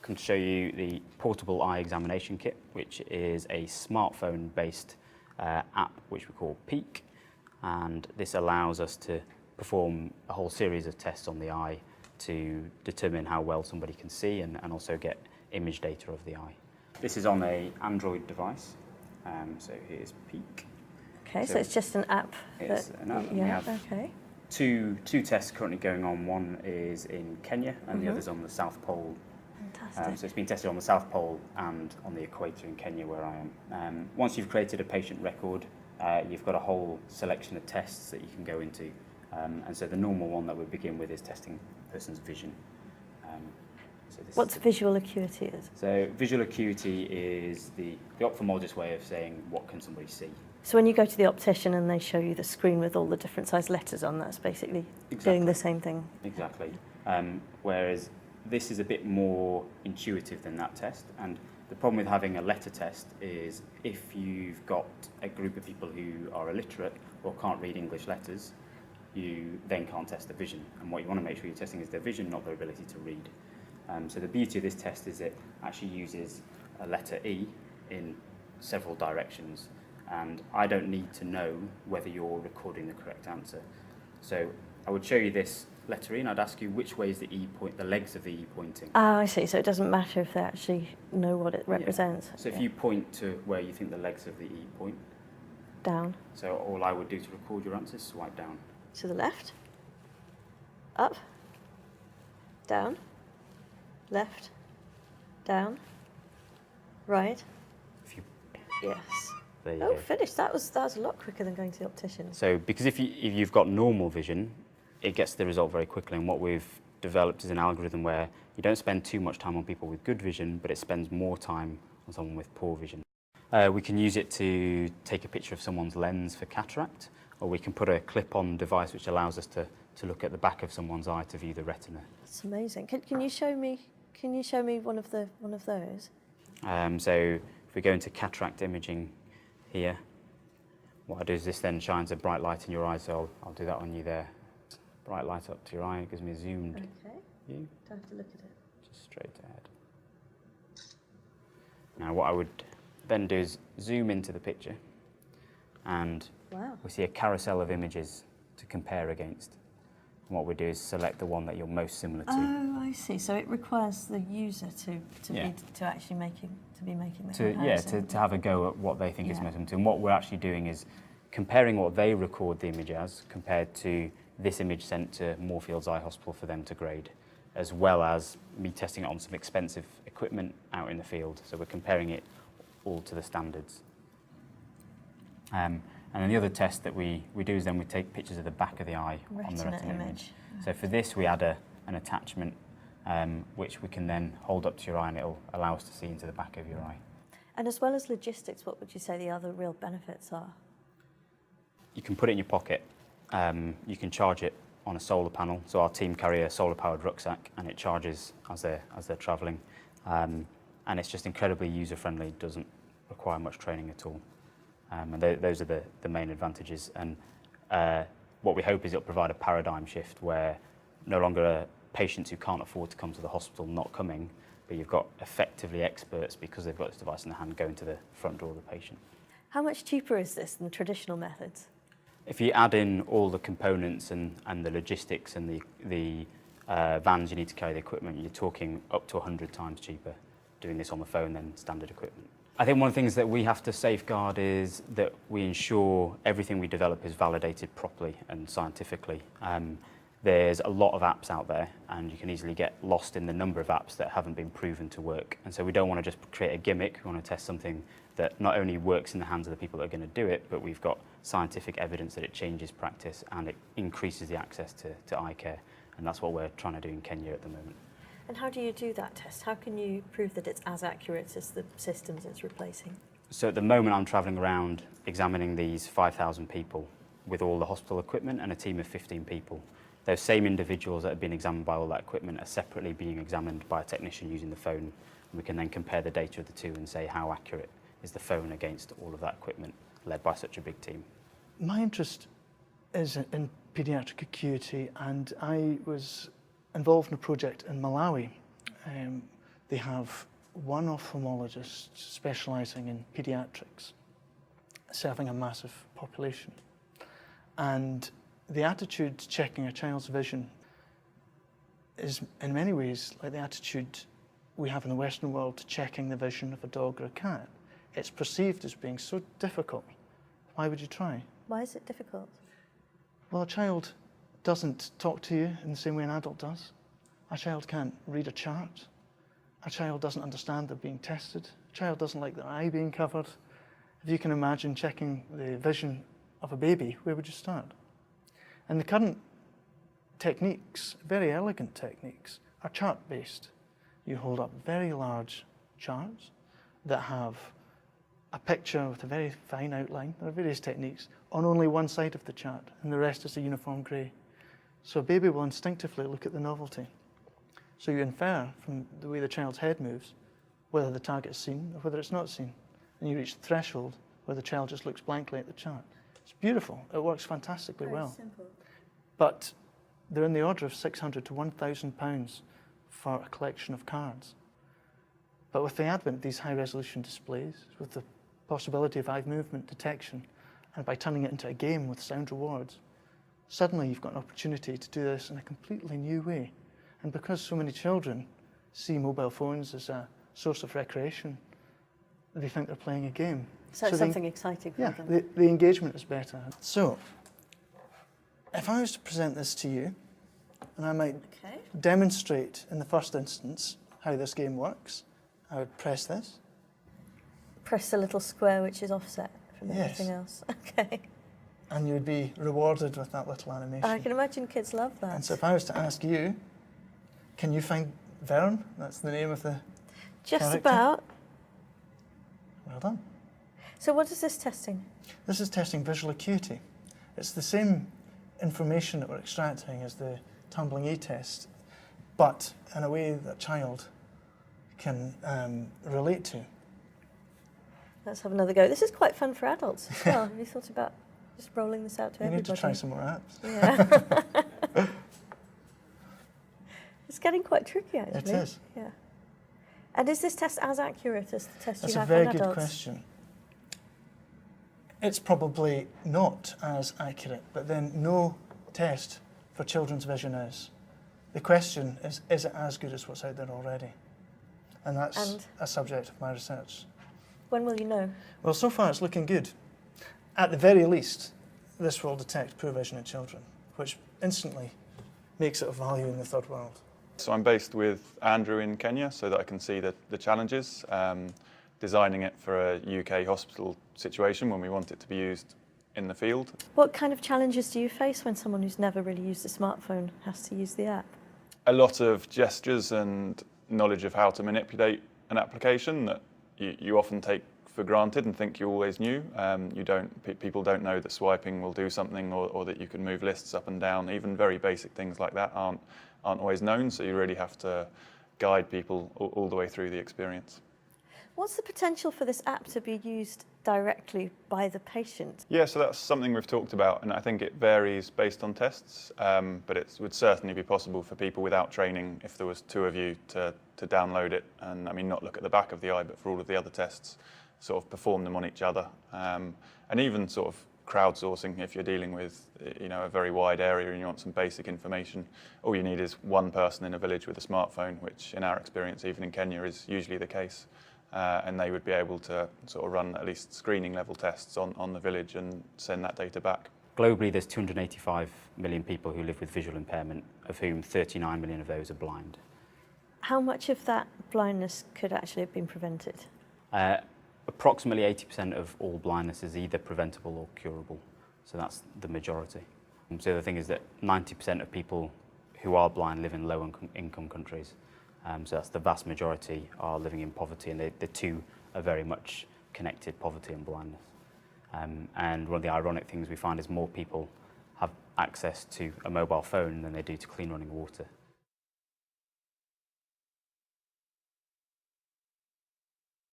come to show you the portable eye examination kit, which is a smartphone-based app which we call e-CHÍP, and this allows us to perform a whole series of tests on the eye to determine how well somebody can see and also get image data of the eye. This is on an Android device, so here's e-CHÍP. Okay, so it's just an app. It's an app. Yeah, we have okay. two tests currently going on. One is in Kenya and the other's on the South Pole. Fantastic. So it's been tested on the South Pole and on the equator in Kenya, where I am. Once you've created a patient record, you've got a whole selection of tests that you can go into. And so the normal one that we begin with is testing a person's vision. What's visual acuity? So visual acuity is the ophthalmologist's way of saying what can somebody see. So when you go to the optician and they show you the screen with all the different size letters on, that's basically doing the same thing. Exactly. Whereas this is a bit more intuitive than that test. And the problem with having a letter test is if you've got a group of people who are illiterate or can't read English letters, you then can't test the vision. And what you want to make sure you're testing is their vision, not their ability to read. So the beauty of this test is it actually uses a letter E in several directions, and I don't need to know whether you're recording the correct answer. So I would show you this letter E and I'd ask you which way is the E point, the legs of the E pointing. Ah, I see. So it doesn't matter if they actually know what it represents. Yeah. So if you point to where you think the legs of the E point. Down. So all I would do to record your answer is swipe down. To the left. Up. Down. Left, down, right. Yes. There you go. Finished. That was a lot quicker than going to the optician. So because if you've got normal vision, it gets the result very quickly. And what we've developed is an algorithm where you don't spend too much time on people with good vision, but it spends more time on someone with poor vision. We can use it to take a picture of someone's lens for cataract, or we can put a clip-on device which allows us to look at the back of someone's eye to view the retina. That's amazing. Can you show me? Can you show me one of those? So if we go into cataract imaging here, what I do is this then shines a bright light in your eye, so I'll do that on you there. Bright light up to your eye, it gives me a zoomed view. Don't have to look at it. Just straight ahead. Now what I would then do is zoom into the picture, and we see a carousel of images to compare against. And what we do is select the one that you're most similar to. Oh, I see. So it requires the user to be making the comparison. To have a go at what they think is most similar to. And what we're actually doing is comparing what they record the image as compared to this image sent to Moorfields Eye Hospital for them to grade, as well as me testing it on some expensive equipment out in the field. So we're comparing it all to the standards. And then the other test that we do is then we take pictures of the back of the eye on the retina image. So for this we add an attachment which we can then hold up to your eye, and it'll allow us to see into the back of your eye. And as well as logistics, what would you say the other real benefits are? You can put it in your pocket. You can charge it on a solar panel. So our team carry a solar-powered rucksack, and it charges as they're travelling. And it's just incredibly user-friendly. It doesn't require much training at all. And those are the main advantages. And what we hope is it'll provide a paradigm shift where no longer are patients who can't afford to come to the hospital not coming, but you've got effectively experts, because they've got this device in their hand, going to the front door of the patient. How much cheaper is this than traditional methods? If you add in all the components and the logistics and the vans you need to carry the equipment, you're talking up to 100 times cheaper doing this on the phone than standard equipment. I think one of the things that we have to safeguard is that we ensure everything we develop is validated properly and scientifically. There's a lot of apps out there, and you can easily get lost in the number of apps that haven't been proven to work. And so we don't want to just create a gimmick. We want to test something that not only works in the hands of the people that are going to do it, but we've got scientific evidence that it changes practice and it increases the access to eye care. And that's what we're trying to do in Kenya at the moment. And how do you do that test? How can you prove that it's as accurate as the systems it's replacing? So at the moment I'm travelling around examining these 5,000 people with all the hospital equipment and a team of 15 people. Those same individuals that have been examined by all that equipment are separately being examined by a technician using the phone. And we can then compare the data of the two and say how accurate is the phone against all of that equipment led by such a big team. My interest is in paediatric acuity, and I was involved in a project in Malawi they have one ophthalmologist specialising in paediatrics, serving a massive population. And the attitude to checking a child's vision is in many ways like the attitude we have in the Western world to checking the vision of a dog or a cat. It's perceived as being so difficult. Why would you try? Why is it difficult? Well, a child doesn't talk to you in the same way an adult does. A child can't read a chart. A child doesn't understand they're being tested. A child doesn't like their eye being covered. If you can imagine checking the vision of a baby, where would you start? And the current techniques, very elegant techniques, are chart-based. You hold up very large charts that have a picture with a very fine outline. There are various techniques on only one side of the chart, and the rest is a uniform grey. So a baby will instinctively look at the novelty. So you infer from the way the child's head moves whether the target is seen or whether it's not seen. And you reach the threshold where the child just looks blankly at the chart. It's beautiful. It works fantastically well. Very simple. But they're in the order of £600 to £1,000 for a collection of cards. But with the advent of these high-resolution displays, with the possibility of eye movement detection, and by turning it into a game with sound rewards, suddenly you've got an opportunity to do this in a completely new way. And because so many children see mobile phones as a source of recreation, they think they're playing a game. So it's something exciting for them. Yeah, the engagement is better. So, if I was to present this to you, and I might demonstrate in the first instance how this game works, I would press this. Press the little square which is offset from Yes. everything else. Okay. And you would be rewarded with that little animation. I can imagine kids love that. And so if I was to ask you, can you find Vern? That's the name of the Just character. about. Well done. So what is this testing? This is testing visual acuity. It's the same information that we're extracting as the tumbling e-test, but in a way that a child can relate to. Let's have another go. This is quite fun for adults as well. Have you thought about just rolling this out to You everybody? need to try some more apps. Yeah. It's getting quite tricky, actually. It is. Yeah. And is this test as accurate as the test That's you a have very on good adults? question. It's probably not as accurate, but then no test for children's vision is. The question is it as good as what's out there already? And that's a subject of my research. When will you know? Well, so far it's looking good. At the very least, this will detect poor vision in children, which instantly makes it of value in the third world. So I'm based with Andrew in Kenya so that I can see the challenges, designing it for a UK hospital situation when we want it to be used in the field. What kind of challenges do you face when someone who's never really used a smartphone has to use the app? A lot of gestures and knowledge of how to manipulate an application that you often take for granted and think you always knew. People don't know that swiping will do something or that you can move lists up and down. Even very basic things like that aren't always known, so you really have to guide people all the way through the experience. What's the potential for this app to be used directly by the patient? Yeah, so that's something we've talked about, and I think it varies based on tests, but it would certainly be possible for people without training, if there was two of you, to download it and, I mean, not look at the back of the eye, but for all of the other tests, sort of perform them on each other. And even sort of crowdsourcing, if you're dealing with, you know, a very wide area and you want some basic information, all you need is one person in a village with a smartphone, which in our experience, even in Kenya, is usually the case. And they would be able to sort of run at least screening level tests on the village and send that data back. Globally, there's 285 million people who live with visual impairment, of whom 39 million of those are blind. How much of that blindness could actually have been prevented? Approximately 80% of all blindness is either preventable or curable, so that's the majority. So the thing is that 90% of people who are blind live in low-income countries. So that's the vast majority are living in poverty, and the two are very much connected, poverty and blindness. And one of the ironic things we find is more people have access to a mobile phone than they do to clean running water.